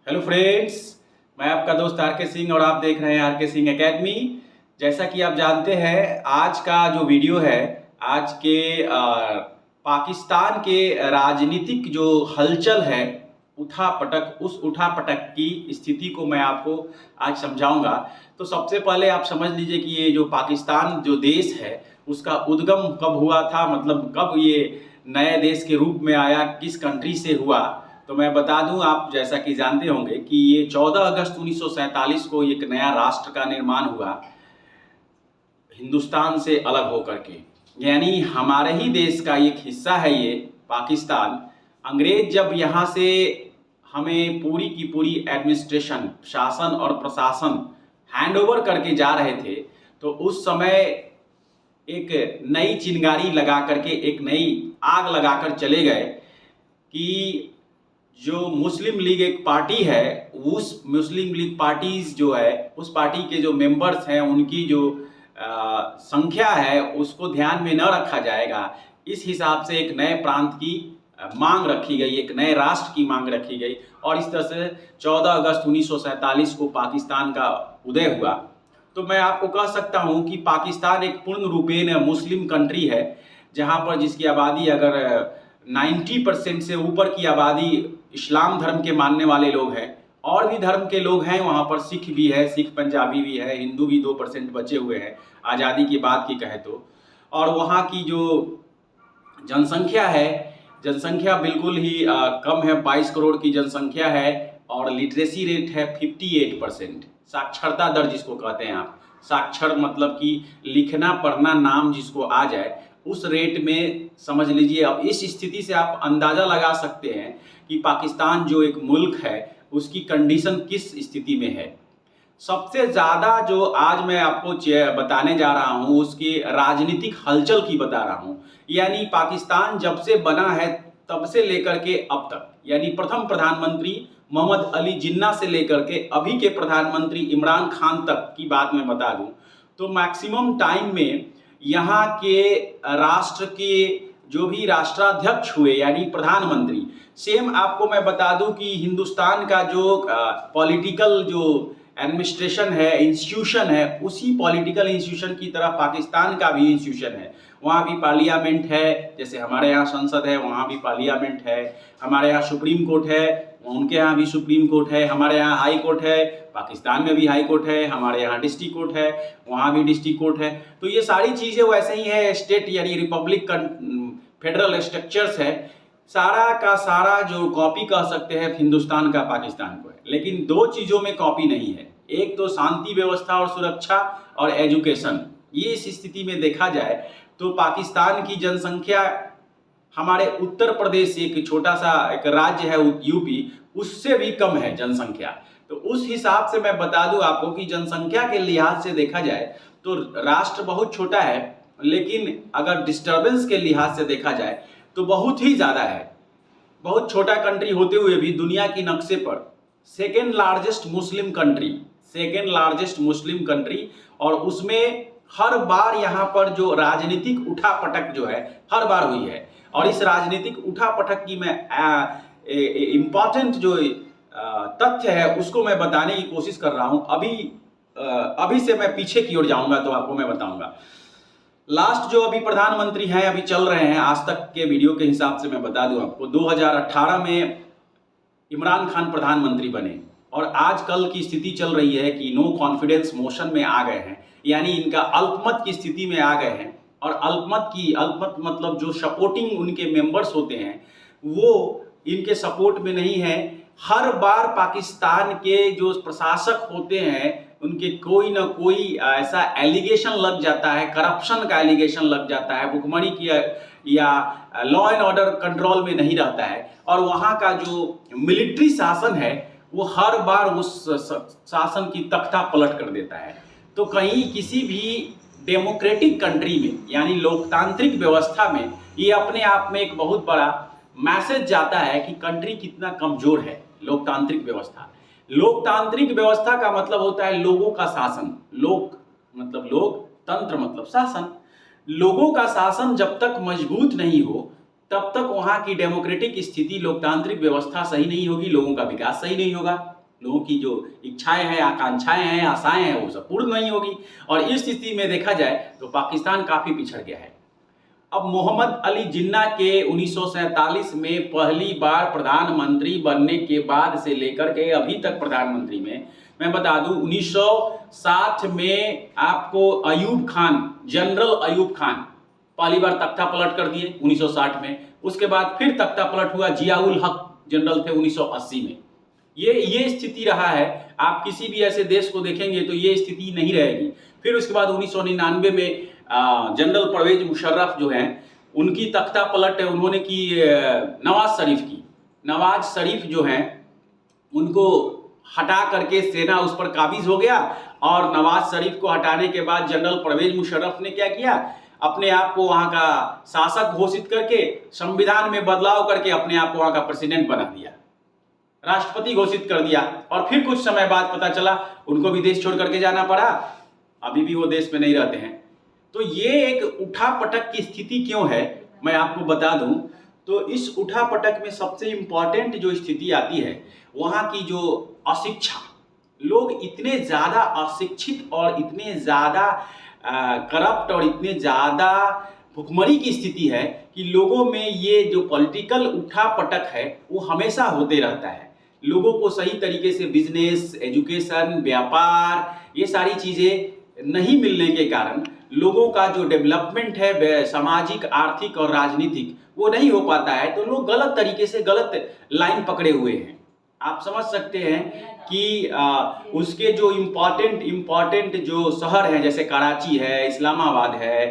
Hello friends, मैं आपका दोस्त आर के सिंह और आप देख रहे हैं आर के सिंह एकेडमी। जैसा कि आप जानते हैं, आज का जो वीडियो है आज के पाकिस्तान के राजनीतिक जो हलचल है, उठापटक, उस उठापटक की स्थिति को मैं आपको आज समझाऊंगा। तो सबसे पहले आप समझ लीजिए कि ये जो पाकिस्तान जो देश है उसका उद्गम कब हुआ था, मतलब कब ये नए देश के रूप में आया, किस कंट्री से हुआ। तो मैं बता दूं, आप जैसा कि जानते होंगे कि ये 14 अगस्त 1947 को एक नया राष्ट्र का निर्माण हुआ, हिंदुस्तान से अलग होकर के। यानी हमारे ही देश का एक हिस्सा है ये पाकिस्तान। अंग्रेज जब यहाँ से हमें पूरी की पूरी एडमिनिस्ट्रेशन, शासन और प्रशासन हैंड ओवर करके जा रहे थे, तो उस समय एक नई चिंगारी लगा करके, एक नई आग लगाकर चले गए कि जो मुस्लिम लीग एक पार्टी है, उस मुस्लिम लीग पार्टीज जो है, उस पार्टी के जो मेंबर्स हैं उनकी जो संख्या है उसको ध्यान में न रखा जाएगा। इस हिसाब से एक नए प्रांत की मांग रखी गई, एक नए राष्ट्र की मांग रखी गई और इस तरह से 14 अगस्त 1947 को पाकिस्तान का उदय हुआ। तो मैं आपको कह सकता हूं कि पाकिस्तान एक पूर्ण रूपेण मुस्लिम कंट्री है, जहां पर जिसकी आबादी अगर 90% से ऊपर की आबादी इस्लाम धर्म के मानने वाले लोग हैं। और भी धर्म के लोग हैं वहाँ पर, सिख भी है, सिख पंजाबी भी है, हिंदू भी 2% बचे हुए हैं आज़ादी के बाद की कहे तो। और वहाँ की जो जनसंख्या है, जनसंख्या बिल्कुल ही कम है, 22 करोड़ की जनसंख्या है और लिटरेसी रेट है 58%। साक्षरता दर जिसको कहते हैं आप, साक्षर मतलब कि लिखना पढ़ना नाम जिसको आ जाए, उस रेट में समझ लीजिए। अब इस स्थिति से आप अंदाज़ा लगा सकते हैं कि पाकिस्तान जो एक मुल्क है उसकी कंडीशन किस स्थिति में है। सबसे ज़्यादा जो आज मैं आपको बताने जा रहा हूँ उसकी राजनीतिक हलचल की बता रहा हूँ। यानी पाकिस्तान जब से बना है तब से लेकर के अब तक, यानी प्रथम प्रधानमंत्री मोहम्मद अली जिन्ना से लेकर के अभी के प्रधानमंत्री इमरान खान तक की बात मैं बता दूं, तो मैक्सिमम टाइम में यहाँ के राष्ट्र के जो भी राष्ट्राध्यक्ष हुए यानी प्रधानमंत्री, सेम आपको मैं बता दूं कि हिंदुस्तान का जो पॉलिटिकल जो एडमिनिस्ट्रेशन है, इंस्टीट्यूशन है, उसी पॉलिटिकल इंस्टीट्यूशन की तरह पाकिस्तान का भी इंस्टीट्यूशन है। वहाँ भी पार्लियामेंट है, जैसे हमारे यहाँ संसद है वहाँ भी पार्लियामेंट है, हमारे यहाँ सुप्रीम कोर्ट है, उनके यहाँ भी सुप्रीम कोर्ट है, हमारे यहाँ हाई कोर्ट है, पाकिस्तान में भी हाई कोर्ट है, हमारे यहाँ डिस्ट्रिक्ट कोर्ट है, वहाँ भी डिस्ट्रिक्ट कोर्ट है। तो ये सारी चीज़ें वैसे ही है, स्टेट यानी रिपब्लिक फेडरल स्ट्रक्चर्स है। सारा का सारा जो कॉपी कह सकते हैं हिंदुस्तान का पाकिस्तान को है, लेकिन दो चीज़ों में कॉपी नहीं है, एक तो शांति व्यवस्था और सुरक्षा और एजुकेशन। ये इस स्थिति में देखा जाए तो पाकिस्तान की जनसंख्या हमारे उत्तर प्रदेश, एक छोटा सा एक राज्य है यूपी, उससे भी कम है जनसंख्या। तो उस हिसाब से मैं बता दूं आपको कि जनसंख्या के लिहाज से देखा जाए तो राष्ट्र बहुत छोटा है, लेकिन अगर डिस्टर्बेंस के लिहाज से देखा जाए तो बहुत ही ज़्यादा है। बहुत छोटा कंट्री होते हुए भी दुनिया की नक्शे पर second largest Muslim country, second largest Muslim country. और उसमें हर बार यहाँ पर जो राजनीतिक उठापटक जो है हर बार हुई है। और इस राजनीतिक उठापटक की मैं इम्पॉर्टेंट जो तथ्य है उसको मैं बताने की कोशिश कर रहा हूँ। अभी से मैं पीछे की ओर जाऊँगा तो आपको मैं बताऊँगा। लास्ट जो अभी प्रधानमंत्री हैं, अभी चल रहे हैं, आज तक के वीडियो के हिसाब से मैं बता दूं आपको, 2018 में इमरान खान प्रधानमंत्री बने और आजकल की स्थिति चल रही है कि नो कॉन्फिडेंस मोशन में आ गए हैं, यानी इनका अल्पमत की स्थिति में आ गए हैं। और अल्पमत मतलब जो सपोर्टिंग उनके मेंबर्स होते हैं वो इनके सपोर्ट में नहीं है। हर बार पाकिस्तान के जो प्रशासक होते हैं उनके कोई ना कोई ऐसा एलिगेशन लग जाता है, करप्शन का एलिगेशन लग जाता है, भुखमरी की या लॉ एंड ऑर्डर कंट्रोल में नहीं रहता है। और वहाँ का जो मिलिट्री शासन है वो हर बार उस शासन की तख्ता पलट कर देता है। तो कहीं किसी भी डेमोक्रेटिक कंट्री में यानी लोकतांत्रिक व्यवस्था में ये अपने आप में एक बहुत बड़ा मैसेज जाता है कि कंट्री कितना कमजोर है। लोकतांत्रिक व्यवस्था, लोकतांत्रिक व्यवस्था का मतलब होता है लोगों का शासन। लोक मतलब लोक, तंत्र मतलब शासन। लोगों का शासन जब तक मजबूत नहीं हो तब तक वहाँ की डेमोक्रेटिक स्थिति, लोकतांत्रिक व्यवस्था सही नहीं होगी, लोगों का विकास सही नहीं होगा, लोगों की जो इच्छाएं हैं, आकांक्षाएं हैं, आशाएं हैं, वो सब पूर्ण नहीं होगी। और इस स्थिति में देखा जाए तो पाकिस्तान काफ़ी पिछड़ गया है। अब मोहम्मद अली जिन्ना के 1947 में पहली बार प्रधानमंत्री बनने के बाद से लेकर के अभी तक प्रधानमंत्री में मैं बता दूं, 1960 में आपको अयूब खान, जनरल अयूब खान पहली बार तख्ता पलट कर दिए 1960 में। उसके बाद फिर तख्ता पलट हुआ, जियाउल हक जनरल थे 1980 में। ये स्थिति रहा है। आप किसी भी ऐसे देश को देखेंगे तो ये स्थिति नहीं रहेगी। फिर उसके बाद 1999 में जनरल परवेज मुशर्रफ जो हैं, उनकी तख्ता पलट उन्होंने की नवाज शरीफ की। नवाज शरीफ जो हैं उनको हटा करके सेना उस पर काबिज हो गया, और नवाज शरीफ को हटाने के बाद जनरल परवेज मुशर्रफ ने क्या किया, अपने आप को वहाँ का शासक घोषित करके संविधान में बदलाव करके अपने आप को वहाँ का प्रेसिडेंट बना दिया, राष्ट्रपति घोषित कर दिया। और फिर कुछ समय बाद पता चला उनको भी देश छोड़ करके जाना पड़ा, अभी भी वो देश में नहीं रहते हैं। तो ये एक उठापटक की स्थिति क्यों है, मैं आपको बता दूं। तो इस उठापटक में सबसे इम्पॉर्टेंट जो स्थिति आती है, वहाँ की जो अशिक्षा, लोग इतने ज़्यादा अशिक्षित और इतने ज़्यादा करप्ट और इतने ज़्यादा भुखमरी की स्थिति है कि लोगों में ये जो पॉलिटिकल उठापटक है वो हमेशा होते रहता है। लोगों को सही तरीके से बिजनेस, एजुकेशन, व्यापार, ये सारी चीज़ें नहीं मिलने के कारण लोगों का जो डेवलपमेंट है सामाजिक, आर्थिक और राजनीतिक, वो नहीं हो पाता है। तो लोग गलत तरीके से गलत लाइन पकड़े हुए हैं। आप समझ सकते हैं कि उसके जो इम्पॉर्टेंट जो शहर हैं, जैसे कराची है, इस्लामाबाद है,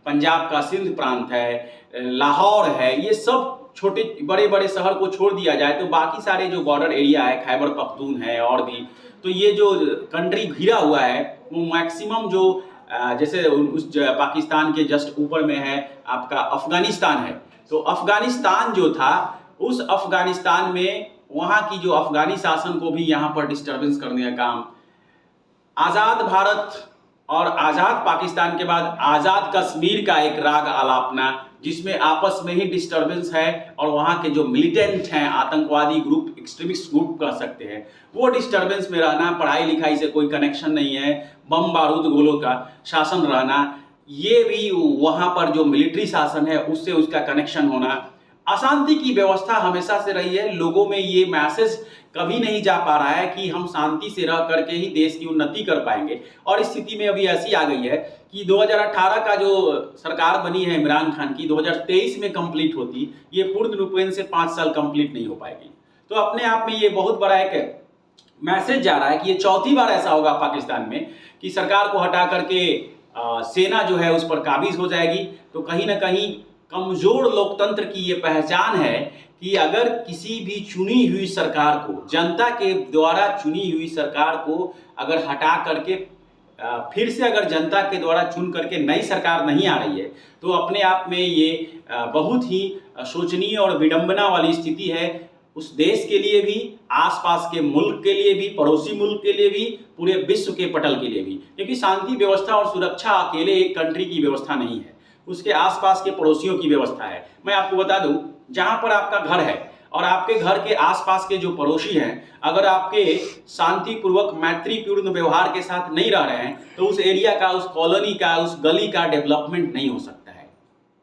पंजाब का सिंध प्रांत है, लाहौर है, ये सब छोटे बड़े बड़े शहर को छोड़ दिया जाए तो बाकी सारे जो बॉर्डर एरिया है, खैबर पख्तून है और भी, तो ये जो कंट्री घिरा हुआ है वो मैक्सिमम जो जैसे उस पाकिस्तान के जस्ट ऊपर में है आपका अफगानिस्तान है। तो अफगानिस्तान जो था, उस अफगानिस्तान में वहाँ की जो अफगानी शासन को भी यहाँ पर डिस्टर्बेंस करने का काम, आज़ाद भारत और आज़ाद पाकिस्तान के बाद आज़ाद कश्मीर का एक राग आलापना, जिसमें आपस में ही डिस्टर्बेंस है और वहाँ के जो मिलिटेंट हैं, आतंकवादी ग्रुप, एक्सट्रीमिस्ट ग्रुप कह सकते हैं, वो डिस्टर्बेंस में रहना, पढ़ाई लिखाई से कोई कनेक्शन नहीं है, बम बारूद गोलों का शासन रहना, ये भी वहाँ पर जो मिलिट्री शासन है उससे उसका कनेक्शन होना, अशांति की व्यवस्था हमेशा से रही है। लोगों में ये मैसेज कभी नहीं जा पा रहा है कि हम शांति से रह करके ही देश की उन्नति कर पाएंगे। और स्थिति में अभी ऐसी आ गई है कि 2018 का जो सरकार बनी है इमरान खान की, 2023 में कंप्लीट होती, ये पूर्ण रूपेण से 5 साल कंप्लीट नहीं हो पाएगी। तो अपने आप में ये बहुत बड़ा एक मैसेज जा रहा है कि ये चौथी बार ऐसा होगा पाकिस्तान में कि सरकार को हटा करके सेना जो है उस पर काबिज हो जाएगी। तो कहीं ना कहीं कमजोर लोकतंत्र की ये पहचान है कि अगर किसी भी चुनी हुई सरकार को, जनता के द्वारा चुनी हुई सरकार को अगर हटा करके फिर से अगर जनता के द्वारा चुन करके नई सरकार नहीं आ रही है, तो अपने आप में ये बहुत ही शोचनीय और विडंबना वाली स्थिति है, उस देश के लिए भी, आसपास के मुल्क के लिए भी, पड़ोसी मुल्क के लिए भी, पूरे विश्व के पटल के लिए भी। क्योंकि शांति व्यवस्था और सुरक्षा अकेले एक कंट्री की व्यवस्था नहीं है, उसके आसपास के पड़ोसियों की व्यवस्था है। मैं आपको बता दूं, जहां पर आपका घर है और आपके घर के आसपास के जो पड़ोसी हैं, अगर आपके शांतिपूर्वक मैत्रीपूर्ण व्यवहार के साथ नहीं रह रहे हैं, तो उस एरिया का, उस कॉलोनी का, उस गली का डेवलपमेंट नहीं हो सकता है,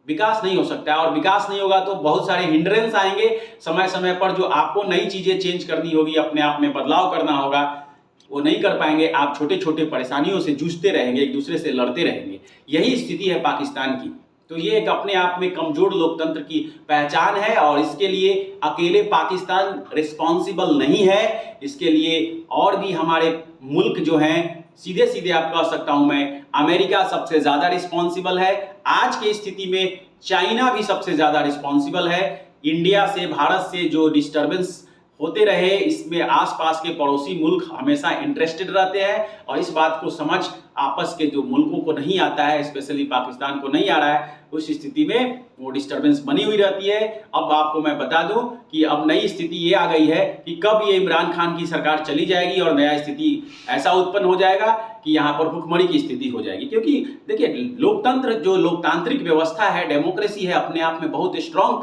विकास नहीं हो सकता है। और विकास नहीं होगा तो बहुत सारे हिंड्रेंस आएंगे समय समय पर, जो आपको नई चीजें चेंज करनी होगी, अपने आप में बदलाव करना होगा, वो नहीं कर पाएंगे। आप छोटे छोटे परेशानियों से जूझते रहेंगे, एक दूसरे से लड़ते रहेंगे। यही स्थिति है पाकिस्तान की। तो ये एक अपने आप में कमजोर लोकतंत्र की पहचान है और इसके लिए अकेले पाकिस्तान रिस्पॉन्सिबल नहीं है। इसके लिए और भी हमारे मुल्क जो हैं, सीधे सीधे आप कह सकता हूं मैं, अमेरिका सबसे ज़्यादा रिस्पॉन्सिबल है। आज की स्थिति में चाइना भी सबसे ज़्यादा रिस्पॉन्सिबल है। इंडिया से, भारत से जो डिस्टर्बेंस होते रहे, इसमें आसपास के पड़ोसी मुल्क हमेशा इंटरेस्टेड रहते हैं और इस बात को समझ आपस के जो मुल्कों को नहीं आता है, स्पेशली पाकिस्तान को नहीं आ रहा है, उस स्थिति में वो डिस्टर्बेंस बनी हुई रहती है। अब आपको मैं बता दूं कि अब नई स्थिति ये आ गई है कि कब ये इमरान खान की सरकार चली जाएगी और नया स्थिति ऐसा उत्पन्न हो जाएगा कि यहाँ पर भुखमरी की स्थिति हो जाएगी। क्योंकि देखिए, लोकतंत्र जो लोकतांत्रिक व्यवस्था है, डेमोक्रेसी है, अपने आप में बहुत स्ट्रॉन्ग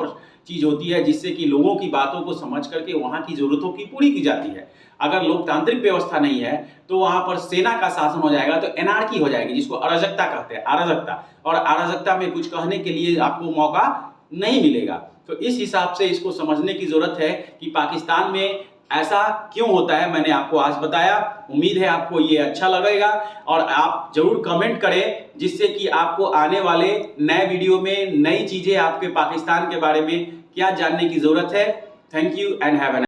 चीज़ होती है जिससे कि लोगों की बातों को समझ करके वहाँ की ज़रूरतों की पूरी की जाती है। अगर लोकतांत्रिक व्यवस्था नहीं है तो वहाँ पर सेना का शासन हो जाएगा, तो एनार्की हो जाएगी, जिसको अराजकता कहते हैं, अराजकता। और अराजकता में कुछ कहने के लिए आपको मौका नहीं मिलेगा। तो इस हिसाब से इसको समझने की ज़रूरत है कि पाकिस्तान में ऐसा क्यों होता है, मैंने आपको आज बताया। उम्मीद है आपको ये अच्छा लगेगा और आप जरूर कमेंट करें, जिससे कि आपको आने वाले नए वीडियो में नई चीज़ें आपके पाकिस्तान के बारे में क्या जानने की ज़रूरत है। Thank you and have a